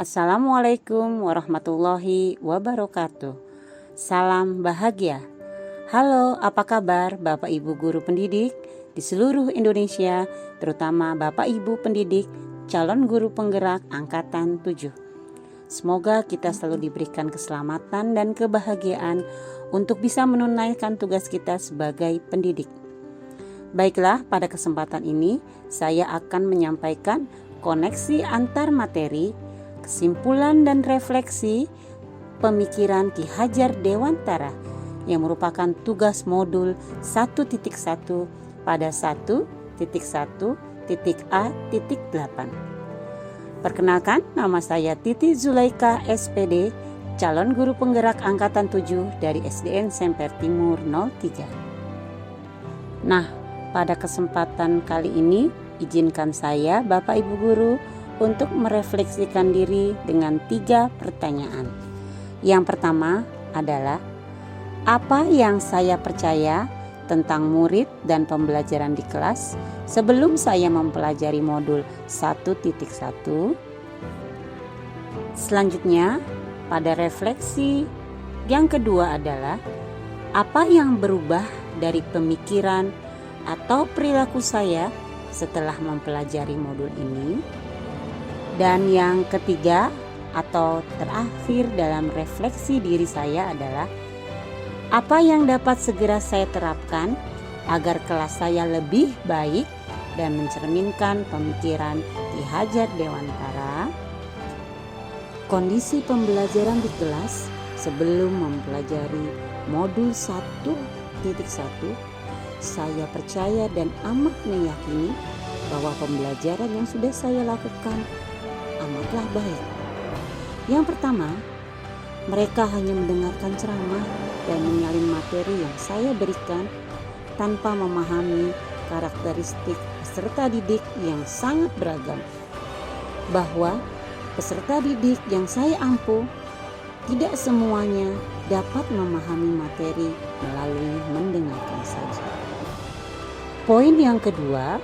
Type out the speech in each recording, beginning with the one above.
Assalamualaikum warahmatullahi wabarakatuh. Salam bahagia. Halo, apa kabar Bapak Ibu guru pendidik di seluruh Indonesia, terutama Bapak Ibu pendidik calon guru penggerak angkatan 7. Semoga kita selalu diberikan keselamatan dan kebahagiaan untuk bisa menunaikan tugas kita sebagai pendidik. Baiklah, pada kesempatan ini saya akan menyampaikan koneksi antar materi, kesimpulan dan refleksi pemikiran Ki Hajar Dewantara yang merupakan tugas modul 1.1 pada 1.1.A.8. Perkenalkan, nama saya Titi Zulaika SPD, calon guru penggerak angkatan 7 dari SDN Semper Timur 03. Nah, pada kesempatan kali ini izinkan saya Bapak Ibu guru untuk merefleksikan diri dengan 3 pertanyaan. Yang pertama adalah, apa yang saya percaya tentang murid dan pembelajaran di kelas sebelum saya mempelajari modul 1.1? Selanjutnya, pada refleksi yang kedua adalah, apa yang berubah dari pemikiran atau perilaku saya setelah mempelajari modul ini? Dan yang ketiga atau terakhir dalam refleksi diri saya adalah, apa yang dapat segera saya terapkan agar kelas saya lebih baik dan mencerminkan pemikiran Ki Hajar Dewantara. Kondisi pembelajaran di kelas sebelum mempelajari modul 1.1, saya percaya dan amat meyakini bahwa pembelajaran yang sudah saya lakukan amatlah baik. Yang pertama, mereka hanya mendengarkan ceramah dan menyalin materi yang saya berikan tanpa memahami karakteristik peserta didik yang sangat beragam. Bahwa peserta didik yang saya ampuh tidak semuanya dapat memahami materi melalui mendengarkan saja. Poin yang kedua,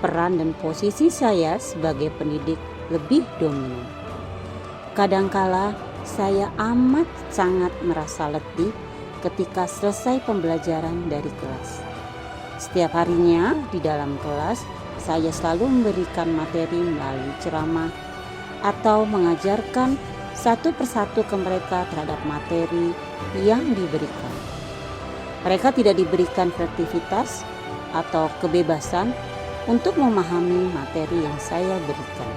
peran dan posisi saya sebagai pendidik lebih dominan. Kadangkala saya amat sangat merasa letih ketika selesai pembelajaran dari kelas. Setiap harinya di dalam kelas, saya selalu memberikan materi melalui ceramah atau mengajarkan satu persatu ke mereka terhadap materi yang diberikan. Mereka tidak diberikan kreativitas atau kebebasan untuk memahami materi yang saya berikan.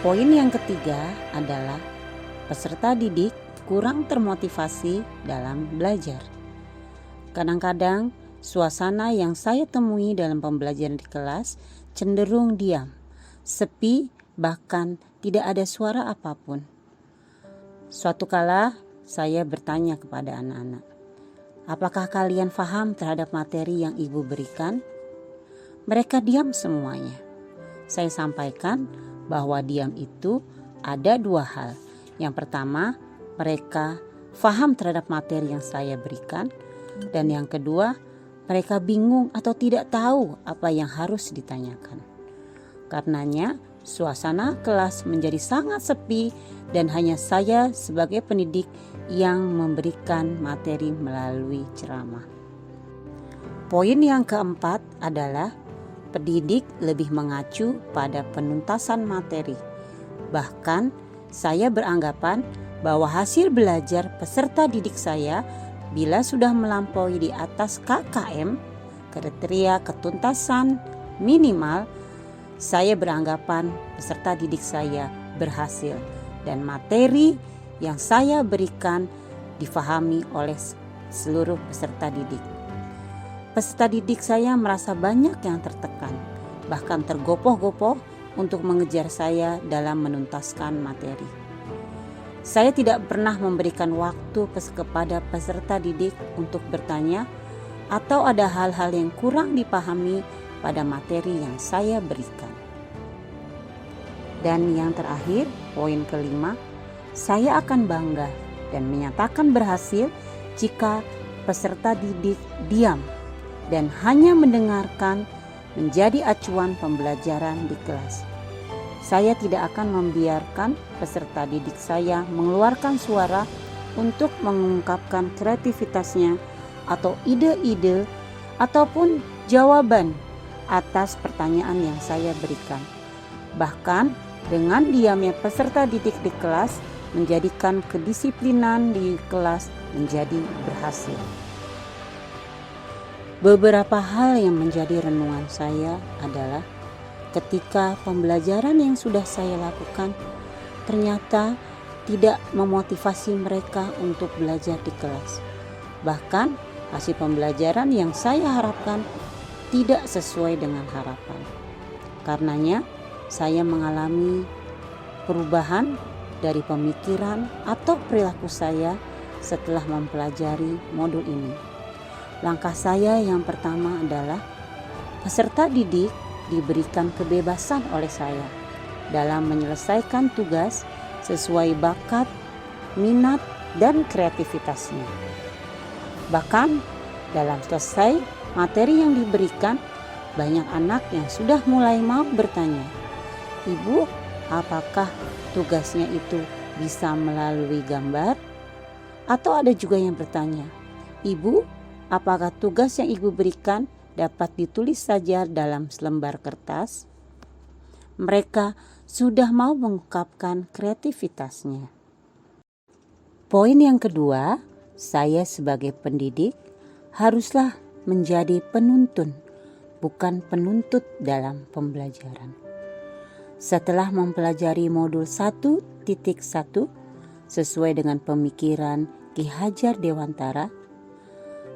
Poin yang ketiga adalah peserta didik kurang termotivasi dalam belajar. Kadang-kadang suasana yang saya temui dalam pembelajaran di kelas cenderung diam, sepi, bahkan tidak ada suara apapun. Suatu kala saya bertanya kepada anak-anak, apakah kalian paham terhadap materi yang ibu berikan? Mereka diam semuanya. Saya sampaikan bahwa diam itu ada 2 hal. Yang pertama, mereka paham terhadap materi yang saya berikan. Dan yang kedua, mereka bingung atau tidak tahu apa yang harus ditanyakan. Karenanya, suasana kelas menjadi sangat sepi dan hanya saya sebagai pendidik yang memberikan materi melalui ceramah. Poin yang keempat adalah pendidik lebih mengacu pada penuntasan materi. Bahkan saya beranggapan bahwa hasil belajar peserta didik saya bila sudah melampaui di atas KKM, kriteria ketuntasan minimal, saya beranggapan peserta didik saya berhasil dan materi yang saya berikan difahami oleh seluruh peserta didik. Peserta didik saya merasa banyak yang tertekan, bahkan tergopoh-gopoh untuk mengejar saya dalam menuntaskan materi. Saya tidak pernah memberikan waktu kepada peserta didik untuk bertanya atau ada hal-hal yang kurang dipahami pada materi yang saya berikan. Dan yang terakhir, poin kelima, saya akan bangga dan menyatakan berhasil jika peserta didik diam dan hanya mendengarkan menjadi acuan pembelajaran di kelas. saya tidak akan membiarkan peserta didik saya mengeluarkan suara untuk mengungkapkan kreativitasnya atau ide-ide ataupun jawaban atas pertanyaan yang saya berikan. Bahkan dengan diamnya peserta didik di kelas menjadikan kedisiplinan di kelas menjadi berhasil. Beberapa hal yang menjadi renungan saya adalah ketika pembelajaran yang sudah saya lakukan ternyata tidak memotivasi mereka untuk belajar di kelas. Bahkan hasil pembelajaran yang saya harapkan tidak sesuai dengan harapan. Karenanya saya mengalami perubahan dari pemikiran atau perilaku saya setelah mempelajari modul ini. Langkah saya yang pertama adalah peserta didik diberikan kebebasan oleh saya dalam menyelesaikan tugas sesuai bakat, minat, dan kreativitasnya. Bahkan dalam selesai materi yang diberikan, banyak anak yang sudah mulai mau bertanya, "Ibu, apakah tugasnya itu bisa melalui gambar?" Atau ada juga yang bertanya, "Ibu, apakah tugas yang ibu berikan dapat ditulis saja dalam selembar kertas?" Mereka sudah mau mengungkapkan kreativitasnya. Poin yang kedua, saya sebagai pendidik haruslah menjadi penuntun, bukan penuntut dalam pembelajaran. Setelah mempelajari modul 1.1 sesuai dengan pemikiran Ki Hajar Dewantara,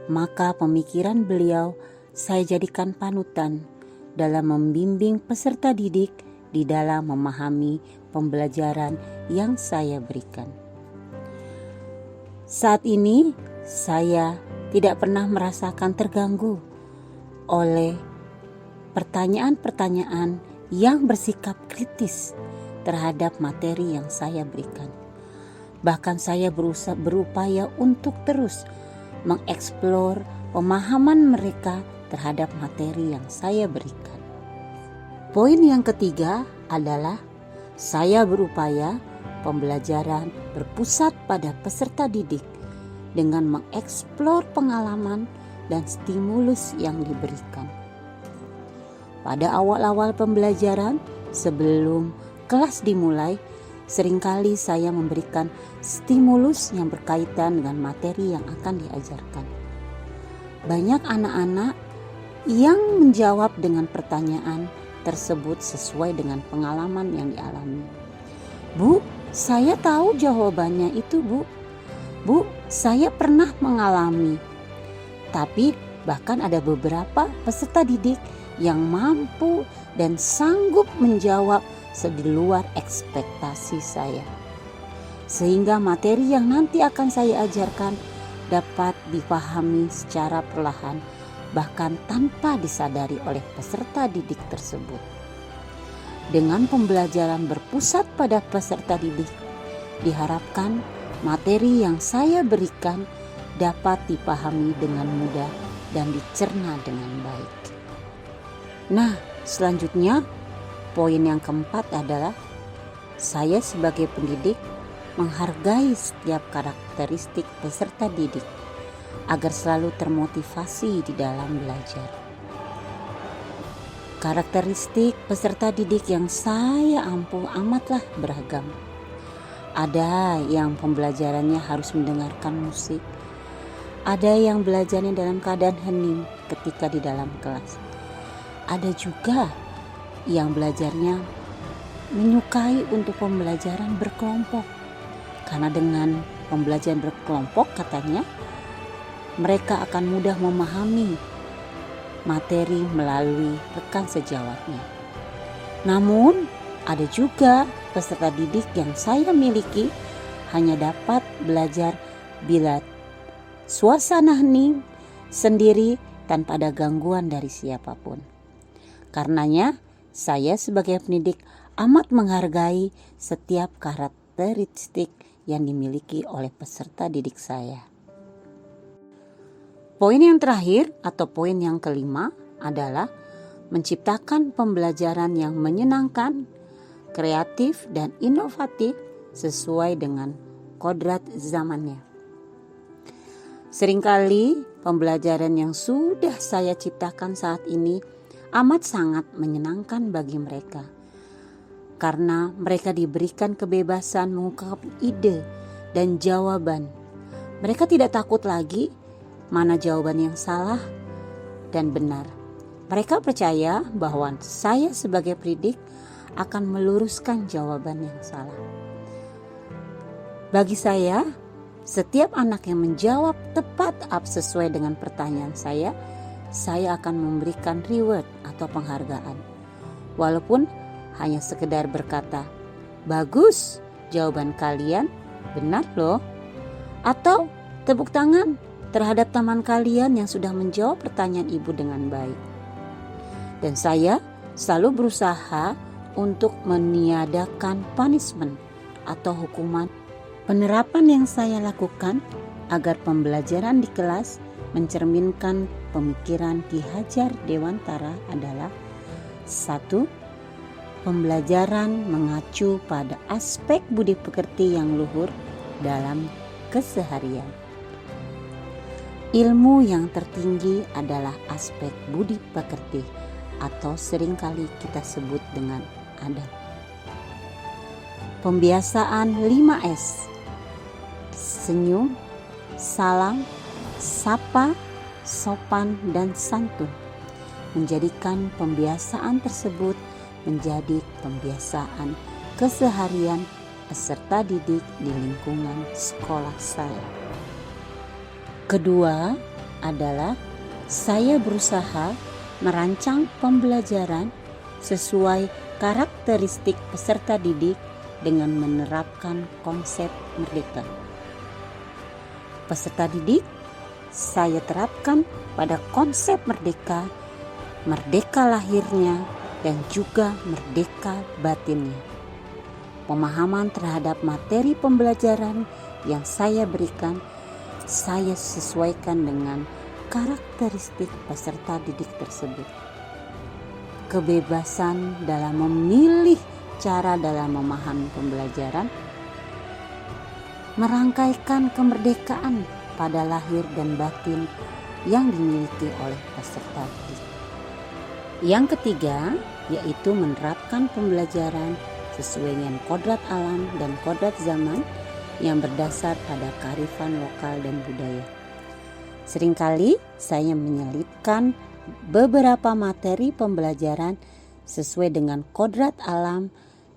maka pemikiran beliau saya jadikan panutan dalam membimbing peserta didik di dalam memahami pembelajaran yang saya berikan. Saat ini saya tidak pernah merasakan terganggu oleh pertanyaan-pertanyaan yang bersikap kritis terhadap materi yang saya berikan. Bahkan saya berupaya untuk terus mengeksplor pemahaman mereka terhadap materi yang saya berikan. Poin yang ketiga adalah saya berupaya pembelajaran berpusat pada peserta didik dengan mengeksplor pengalaman dan stimulus yang diberikan. Pada awal-awal pembelajaran sebelum kelas dimulai, seringkali saya memberikan stimulus yang berkaitan dengan materi yang akan diajarkan. Banyak anak-anak yang menjawab dengan pertanyaan tersebut sesuai dengan pengalaman yang dialami. "Bu, saya tahu jawabannya itu, Bu. Bu, saya pernah mengalami." Tapi bahkan ada beberapa peserta didik yang mampu dan sanggup menjawab di luar ekspektasi saya. Sehingga materi yang nanti akan saya ajarkan dapat dipahami secara perlahan, bahkan tanpa disadari oleh peserta didik tersebut. Dengan pembelajaran berpusat pada peserta didik, diharapkan materi yang saya berikan dapat dipahami dengan mudah dan dicerna dengan baik. Nah, selanjutnya poin yang keempat adalah saya sebagai pendidik menghargai setiap karakteristik peserta didik agar selalu termotivasi di dalam belajar. Karakteristik peserta didik yang saya ampuh amatlah beragam. Ada yang pembelajarannya harus mendengarkan musik. Ada yang belajarnya dalam keadaan hening ketika di dalam kelas. Ada juga yang belajarnya menyukai untuk pembelajaran berkelompok. Karena dengan pembelajaran berkelompok katanya, mereka akan mudah memahami materi melalui rekan sejawatnya. Namun, ada juga peserta didik yang saya miliki hanya dapat belajar bila suasana hening, sendiri, tanpa ada gangguan dari siapapun. Karenanya, saya sebagai pendidik amat menghargai setiap karakteristik yang dimiliki oleh peserta didik saya. Poin yang terakhir atau poin yang kelima adalah menciptakan pembelajaran yang menyenangkan, kreatif, dan inovatif sesuai dengan kodrat zamannya. Seringkali pembelajaran yang sudah saya ciptakan saat ini amat sangat menyenangkan bagi mereka, karena mereka diberikan kebebasan mengungkapkan ide dan jawaban. Mereka tidak takut lagi mana jawaban yang salah dan benar. Mereka percaya bahwa saya sebagai pendidik akan meluruskan jawaban yang salah. Bagi saya, setiap anak yang menjawab tepat sesuai dengan pertanyaan saya akan memberikan reward atau penghargaan. Walaupun hanya sekedar berkata, "Bagus, jawaban kalian benar loh." Atau tepuk tangan terhadap teman kalian yang sudah menjawab pertanyaan ibu dengan baik. Dan saya selalu berusaha untuk meniadakan punishment atau hukuman. Penerapan yang saya lakukan agar pembelajaran di kelas mencerminkan pemikiran Ki Hajar Dewantara adalah: 1. Pembelajaran mengacu pada aspek budi pekerti yang luhur dalam keseharian. Ilmu yang tertinggi adalah aspek budi pekerti atau seringkali kita sebut dengan adab. Pembiasaan 5S: senyum, salam, sapa, sopan, dan santun. Menjadikan pembiasaan tersebut menjadi pembiasaan keseharian peserta didik di lingkungan sekolah saya. Kedua adalah saya berusaha merancang pembelajaran sesuai karakteristik peserta didik dengan menerapkan konsep merdeka. Peserta didik saya terapkan pada konsep merdeka, merdeka lahirnya dan juga merdeka batinnya. Pemahaman terhadap materi pembelajaran yang saya berikan, saya sesuaikan dengan karakteristik peserta didik tersebut. Kebebasan dalam memilih cara dalam memahami pembelajaran, merangkaikan kemerdekaan pada lahir dan batin yang dimiliki oleh peserta didik. Yang ketiga, yaitu menerapkan pembelajaran sesuai dengan kodrat alam dan kodrat zaman yang berdasar pada kearifan lokal dan budaya. Seringkali saya menyelipkan beberapa materi pembelajaran sesuai dengan kodrat alam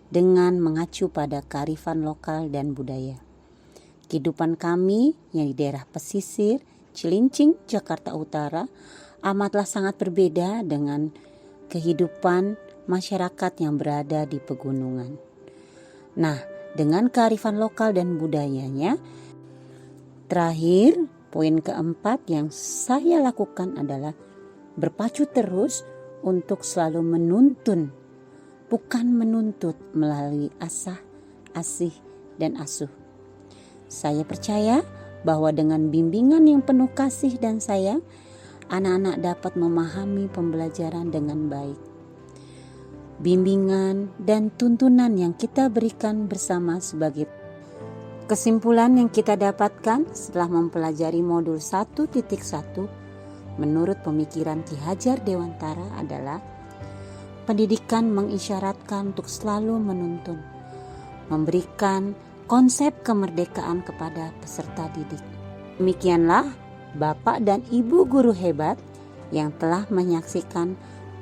dengan mengacu pada kearifan lokal dan budaya. Kehidupan kami yang di daerah pesisir, Cilincing, Jakarta Utara amatlah sangat berbeda dengan kehidupan masyarakat yang berada di pegunungan. Nah, dengan kearifan lokal dan budayanya, terakhir, poin keempat yang saya lakukan adalah berpacu terus untuk selalu menuntun, bukan menuntut melalui asah, asih, dan asuh. Saya percaya bahwa dengan bimbingan yang penuh kasih dan sayang, anak-anak dapat memahami pembelajaran dengan baik. Bimbingan dan tuntunan yang kita berikan bersama sebagai kesimpulan yang kita dapatkan setelah mempelajari modul 1.1 menurut pemikiran Ki Hajar Dewantara adalah: pendidikan mengisyaratkan untuk selalu menuntun, memberikan konsep kemerdekaan kepada peserta didik. Demikianlah Bapak dan Ibu guru hebat yang telah menyaksikan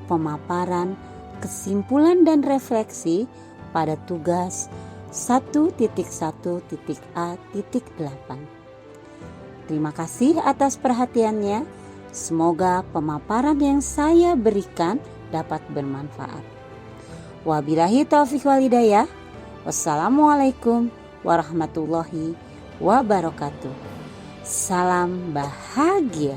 pemaparan, kesimpulan dan refleksi pada tugas 1.1.A.8. Terima kasih atas perhatiannya. Semoga pemaparan yang saya berikan dapat bermanfaat. Wabillahi taufiq wal hidayah. Wassalamualaikum warahmatullahi wabarakatuh. Salam bahagia.